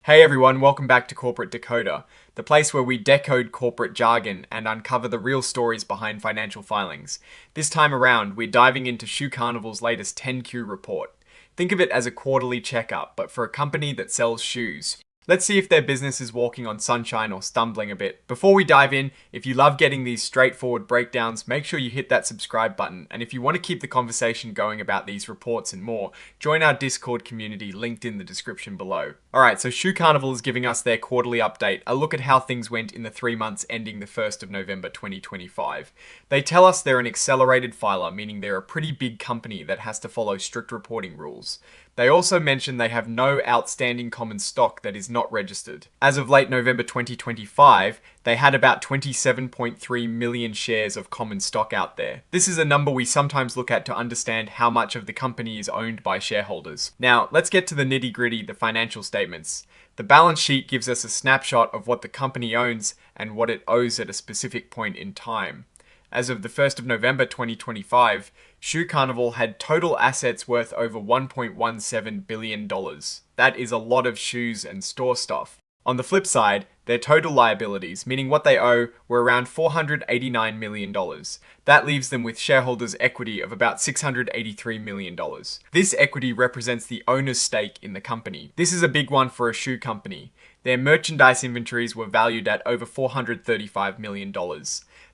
Hey everyone, welcome back to Corporate Decoder, the place where we decode corporate jargon and uncover the real stories behind financial filings. This time around, we're diving into Shoe Carnival's latest 10Q report. Think of it as a quarterly checkup, but for a company that sells shoes. Let's see if their business is walking on sunshine or stumbling a bit. Before we dive in, if you love getting these straightforward breakdowns, make sure you hit that subscribe button. And if you want to keep the conversation going about these reports and more, join our Discord community linked in the description below. Alright, so Shoe Carnival is giving us their quarterly update, a look at how things went in the 3 months ending the 1st of November 2025. They tell us they're an accelerated filer, meaning they're a pretty big company that has to follow strict reporting rules. They also mention they have no outstanding common stock that is not registered. As of late November 2025, they had about 27.3 million shares of common stock out there. This is a number we sometimes look at to understand how much of the company is owned by shareholders. Now, let's get to the nitty-gritty, the financial statements. The balance sheet gives us a snapshot of what the company owns and what it owes at a specific point in time. As of the 1st of November 2025, Shoe Carnival had total assets worth over $1.17 billion. That is a lot of shoes and store stuff. On the flip side, their total liabilities, meaning what they owe, were around $489 million. That leaves them with shareholders' equity of about $683 million. This equity represents the owner's stake in the company. This is a big one for a shoe company. Their merchandise inventories were valued at over $435 million.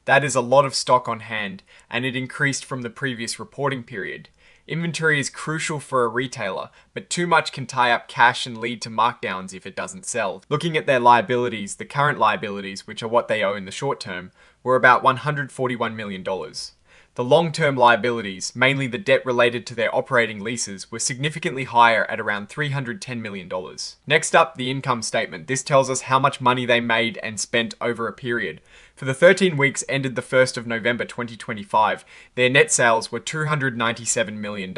That is a lot of stock on hand, and it increased from the previous reporting period. Inventory is crucial for a retailer, but too much can tie up cash and lead to markdowns if it doesn't sell. Looking at their liabilities, the current liabilities, which are what they owe in the short term, were about $141 million. The long-term liabilities, mainly the debt related to their operating leases, were significantly higher at around $310 million. Next up, the income statement. This tells us how much money they made and spent over a period. For the 13 weeks ended the 1st of November 2025, their net sales were $297 million.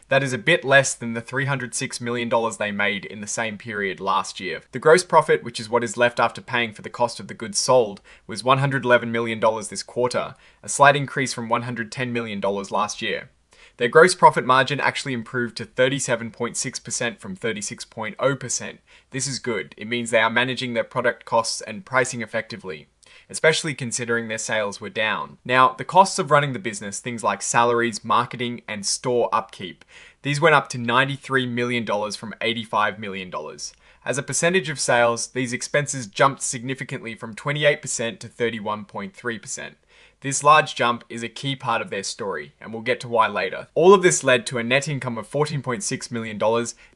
That is a bit less than the $306 million they made in the same period last year. The gross profit, which is what is left after paying for the cost of the goods sold, was $111 million this quarter, a slight increase from $110 million last year. Their gross profit margin actually improved to 37.6% from 36.0%. This is good. It means they are managing their product costs and pricing effectively, especially considering their sales were down. Now, the costs of running the business, things like salaries, marketing, and store upkeep, these went up to $93 million from $85 million. As a percentage of sales, these expenses jumped significantly from 28% to 31.3%. This large jump is a key part of their story, and we'll get to why later. All of this led to a net income of $14.6 million,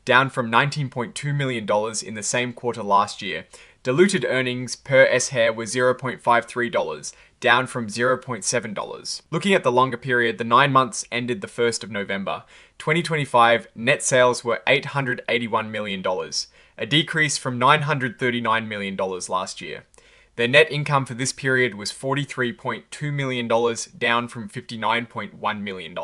down from $19.2 million in the same quarter last year. Diluted earnings per S-share were $0.53, down from $0.7. Looking at the longer period, the 9 months ended the 1st of November 2025, net sales were $881 million, a decrease from $939 million last year. Their net income for this period was $43.2 million, down from $59.1 million.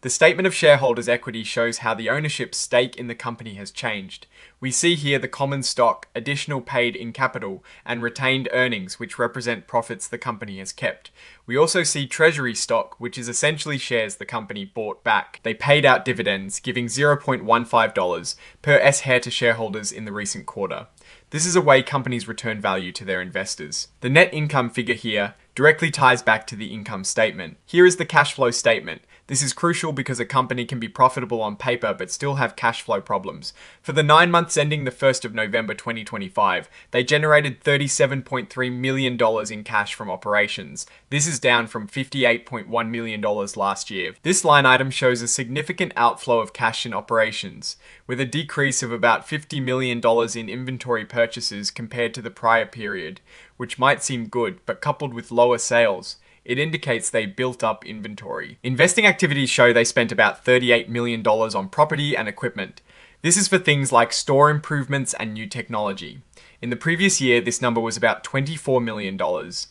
The statement of shareholders' equity shows how the ownership stake in the company has changed. We see here the common stock, additional paid in capital, and retained earnings, which represent profits the company has kept. We also see treasury stock, which is essentially shares the company bought back. They paid out dividends, giving $0.15 per S-share to shareholders in the recent quarter. This is a way companies return value to their investors. The net income figure here directly ties back to the income statement. Here is the cash flow statement. This is crucial because a company can be profitable on paper but still have cash flow problems. For the 9 months ending the 1st of November 2025, they generated $37.3 million in cash from operations. This is down from $58.1 million last year. This line item shows a significant outflow of cash in operations, with a decrease of about $50 million in inventory purchases compared to the prior period, which might seem good, but coupled with lower sales, it indicates they built up inventory. Investing activities show they spent about $38 million on property and equipment. This is for things like store improvements and new technology. In the previous year, this number was about $24 million,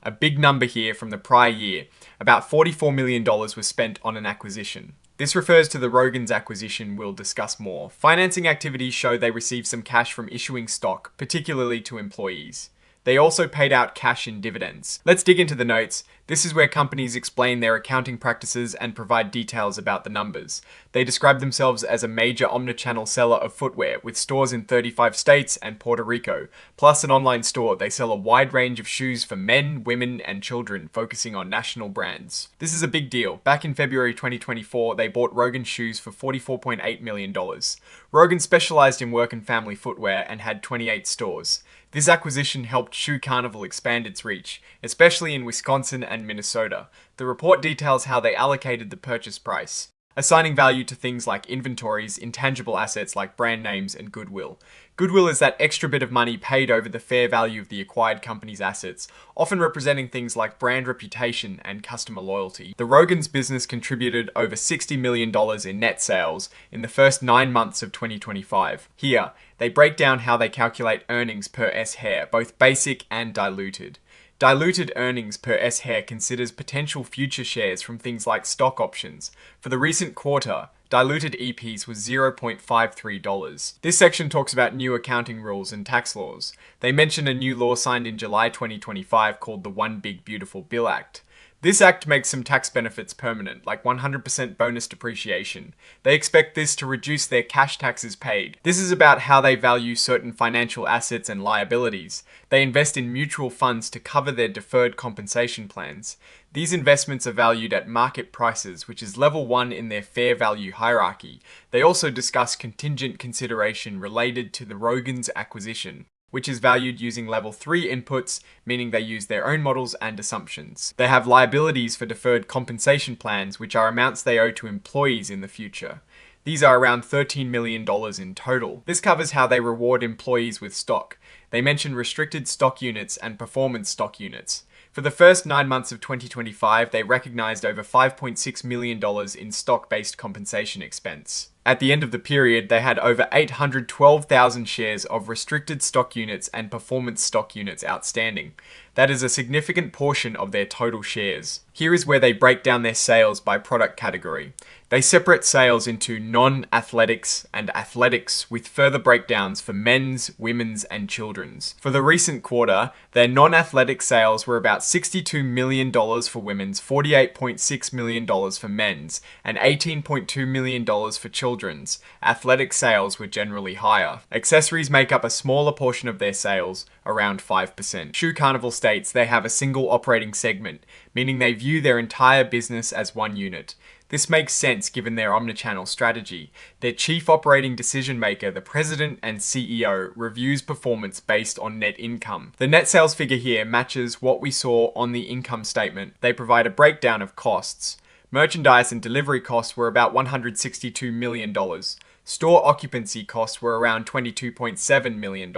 a big number here from the prior year. About $44 million was spent on an acquisition. This refers to the Rogan's acquisition we'll discuss more. Financing activities show they received some cash from issuing stock, particularly to employees. They also paid out cash in dividends. Let's dig into the notes. This is where companies explain their accounting practices and provide details about the numbers. They describe themselves as a major omnichannel seller of footwear, with stores in 35 states and Puerto Rico. Plus an online store, they sell a wide range of shoes for men, women, and children, focusing on national brands. This is a big deal. Back in February 2024, they bought Rogan shoes for $44.8 million. Rogan specialized in work and family footwear and had 28 stores. This acquisition helped Shoe Carnival expand its reach, especially in Wisconsin and Minnesota. The report details how they allocated the purchase price, assigning value to things like inventories, intangible assets like brand names, and goodwill. Goodwill is that extra bit of money paid over the fair value of the acquired company's assets, often representing things like brand reputation and customer loyalty. The Rogan's business contributed over $60 million in net sales in the first 9 months of 2025. Here, they break down how they calculate earnings per S-hair, both basic and diluted. Diluted earnings per S-hair considers potential future shares from things like stock options. For the recent quarter, diluted EPS was $0.53. This section talks about new accounting rules and tax laws. They mention a new law signed in July 2025 called the One Big Beautiful Bill Act. This act makes some tax benefits permanent, like 100% bonus depreciation. They expect this to reduce their cash taxes paid. This is about how they value certain financial assets and liabilities. They invest in mutual funds to cover their deferred compensation plans. These investments are valued at market prices, which is level 1 in their fair value hierarchy. They also discuss contingent consideration related to the Rogan's acquisition, which is valued using level 3 inputs, meaning they use their own models and assumptions. They have liabilities for deferred compensation plans, which are amounts they owe to employees in the future. These are around $13 million in total. This covers how they reward employees with stock. They mention restricted stock units and performance stock units. For the first 9 months of 2025, they recognized over $5.6 million in stock-based compensation expense. At the end of the period, they had over 812,000 shares of restricted stock units and performance stock units outstanding. That is a significant portion of their total shares. Here is where they break down their sales by product category. They separate sales into non-athletics and athletics, with further breakdowns for men's, women's, and children's. For the recent quarter, their non-athletic sales were about $62 million for women's, $48.6 million for men's, and $18.2 million for children's. Athletic sales were generally higher. Accessories make up a smaller portion of their sales, around 5%. Shoe Carnival states they have a single operating segment, meaning they view their entire business as one unit. This makes sense given their omnichannel strategy. Their chief operating decision maker, the president and CEO, reviews performance based on net income. The net sales figure here matches what we saw on the income statement. They provide a breakdown of costs. Merchandise and delivery costs were about $162 million. Store occupancy costs were around $22.7 million.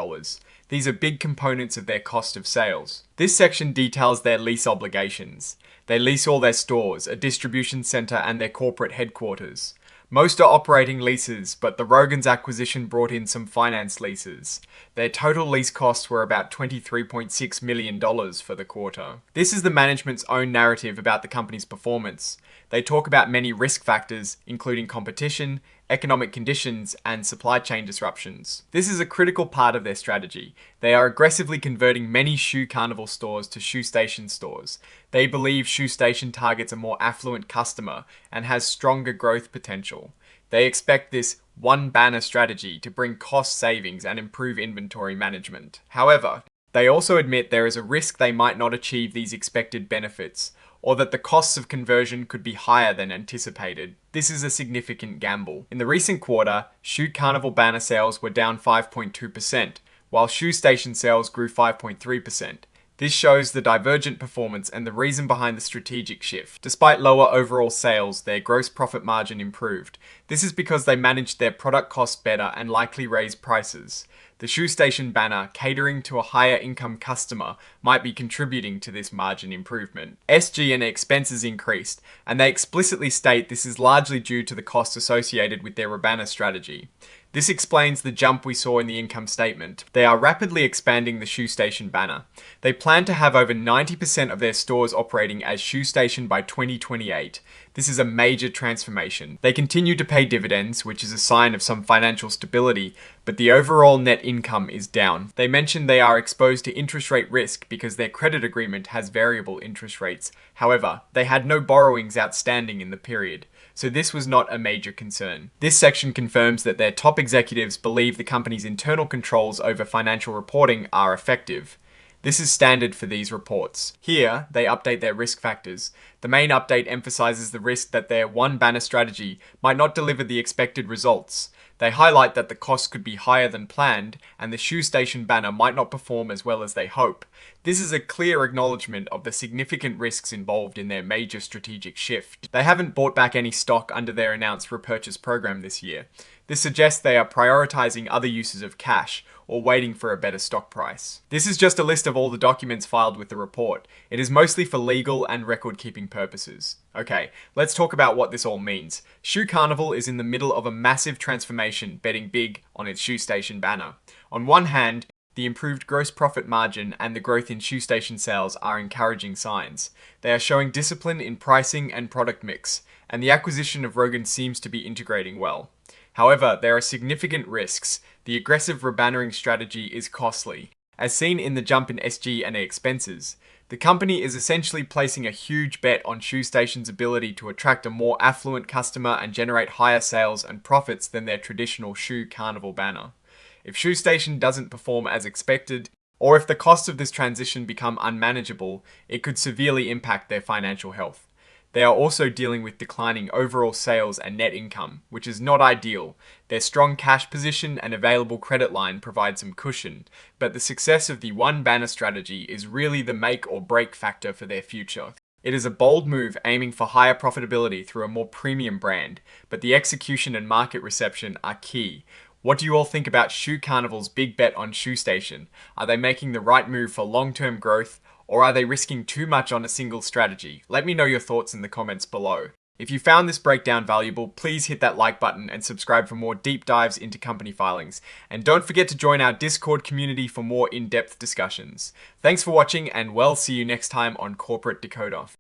These are big components of their cost of sales. This section details their lease obligations. They lease all their stores, a distribution center, and their corporate headquarters. Most are operating leases, but the Rogan's acquisition brought in some finance leases. Their total lease costs were about $23.6 million for the quarter. This is the management's own narrative about the company's performance. They talk about many risk factors, including competition, economic conditions, and supply chain disruptions. This is a critical part of their strategy. They are aggressively converting many Shoe Carnival stores to Shoe Station stores. They believe Shoe Station targets a more affluent customer and has stronger growth potential. They expect this one banner strategy to bring cost savings and improve inventory management. However, they also admit there is a risk they might not achieve these expected benefits, or that the costs of conversion could be higher than anticipated. This is a significant gamble. In the recent quarter, Shoe Carnival banner sales were down 5.2%, while Shoe Station sales grew 5.3%. This shows the divergent performance and the reason behind the strategic shift. Despite lower overall sales, their gross profit margin improved. This is because they managed their product costs better and likely raised prices. The Shoe Station banner, catering to a higher income customer, might be contributing to this margin improvement. SG&A expenses increased, and they explicitly state this is largely due to the costs associated with their banner strategy. This explains the jump we saw in the income statement. They are rapidly expanding the Shoe Station banner. They plan to have over 90% of their stores operating as Shoe Station by 2028. This is a major transformation. They continue to pay dividends, which is a sign of some financial stability, but the overall net income is down. They mention they are exposed to interest rate risk because their credit agreement has variable interest rates. However, they had no borrowings outstanding in the period, so this was not a major concern. This section confirms that their top executives believe the company's internal controls over financial reporting are effective. This is standard for these reports. Here, they update their risk factors. The main update emphasizes the risk that their one banner strategy might not deliver the expected results. They highlight that the cost could be higher than planned, and the Shoe Station banner might not perform as well as they hope. This is a clear acknowledgement of the significant risks involved in their major strategic shift. They haven't bought back any stock under their announced repurchase program this year. This suggests they are prioritizing other uses of cash, or waiting for a better stock price. This is just a list of all the documents filed with the report. It is mostly for legal and record-keeping purposes. Okay, let's talk about what this all means. Shoe Carnival is in the middle of a massive transformation, betting big on its Shoe Station banner. On one hand, the improved gross profit margin and the growth in Shoe Station sales are encouraging signs. They are showing discipline in pricing and product mix, and the acquisition of Rogan seems to be integrating well. However, there are significant risks. The aggressive rebannering strategy is costly. As seen in the jump in SG&A expenses, the company is essentially placing a huge bet on Shoe Station's ability to attract a more affluent customer and generate higher sales and profits than their traditional Shoe Carnival banner. If Shoe Station doesn't perform as expected, or if the costs of this transition become unmanageable, it could severely impact their financial health. They are also dealing with declining overall sales and net income, which is not ideal. Their strong cash position and available credit line provide some cushion, but the success of the one banner strategy is really the make or break factor for their future. It is a bold move aiming for higher profitability through a more premium brand, but the execution and market reception are key. What do you all think about Shoe Carnival's big bet on Shoe Station? Are they making the right move for long-term growth? Or are they risking too much on a single strategy? Let me know your thoughts in the comments below. If you found this breakdown valuable, please hit that like button and subscribe for more deep dives into company filings. And don't forget to join our Discord community for more in-depth discussions. Thanks for watching, and we'll see you next time on Corporate Decoder.